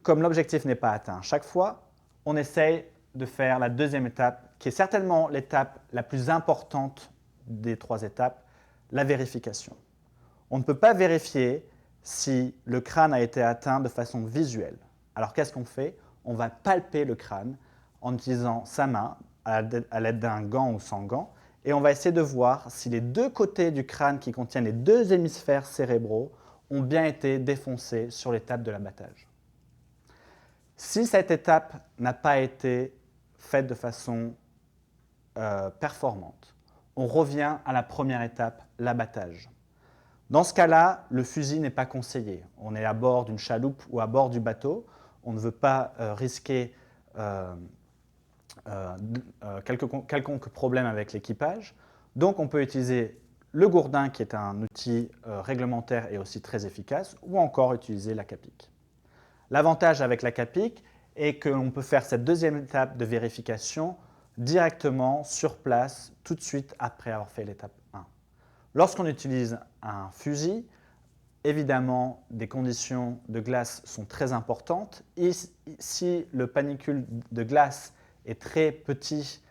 comme l'objectif n'est pas atteint à chaque fois, on essaye de faire la deuxième étape, qui est certainement l'étape la plus importante des 3 étapes, la vérification. On ne peut pas vérifier si le crâne a été atteint de façon visuelle. Alors qu'est-ce qu'on fait? On va palper le crâne en utilisant sa main à l'aide d'un gant ou sans gant, et on va essayer de voir si les 2 côtés du crâne qui contiennent les 2 hémisphères cérébraux ont bien été défoncés sur l'étape de l'abattage. Si cette étape n'a pas été faite de façon performante, on revient à la première étape, l'abattage. Dans ce cas-là, le fusil n'est pas conseillé. On est à bord d'une chaloupe ou à bord du bateau. On ne veut pas risquer quelconque problème avec l'équipage. Donc on peut utiliser le gourdin qui est un outil réglementaire et aussi très efficace, ou encore utiliser la capique. L'avantage avec la capique est qu'on peut faire cette deuxième étape de vérification directement sur place, tout de suite après avoir fait l'étape 1. Lorsqu'on utilise un fusil, évidemment, des conditions de glace sont très importantes. Et si le panicule de glace est très petit,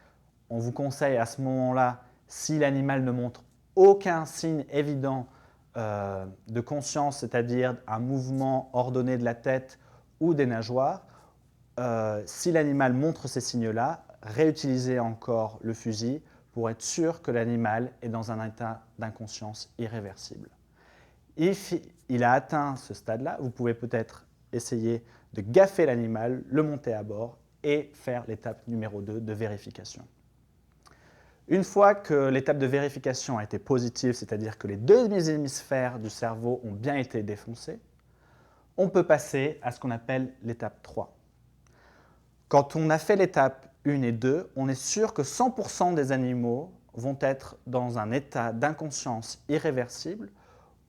on vous conseille à ce moment-là, si l'animal ne montre aucun signe évident de conscience, c'est-à-dire un mouvement ordonné de la tête ou des nageoires, si l'animal montre ces signes-là, réutilisez encore le fusil pour être sûr que l'animal est dans un état d'inconscience irréversible. Si il a atteint ce stade-là, vous pouvez peut-être essayer de gaffer l'animal, le monter à bord et faire l'étape numéro 2 de vérification. Une fois que l'étape de vérification a été positive, c'est-à-dire que les 2 hémisphères du cerveau ont bien été défoncés, on peut passer à ce qu'on appelle l'étape 3. Quand on a fait l'étape 1 et 2, on est sûr que 100% des animaux vont être dans un état d'inconscience irréversible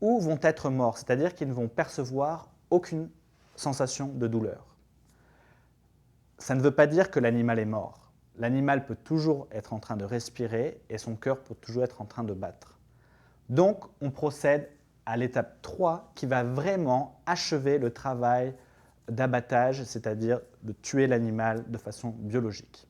ou vont être morts, c'est-à-dire qu'ils ne vont percevoir aucune sensation de douleur. Ça ne veut pas dire que l'animal est mort. L'animal peut toujours être en train de respirer et son cœur peut toujours être en train de battre. Donc, on procède à l'étape 3 qui va vraiment achever le travail d'abattage, c'est-à-dire de tuer l'animal de façon biologique.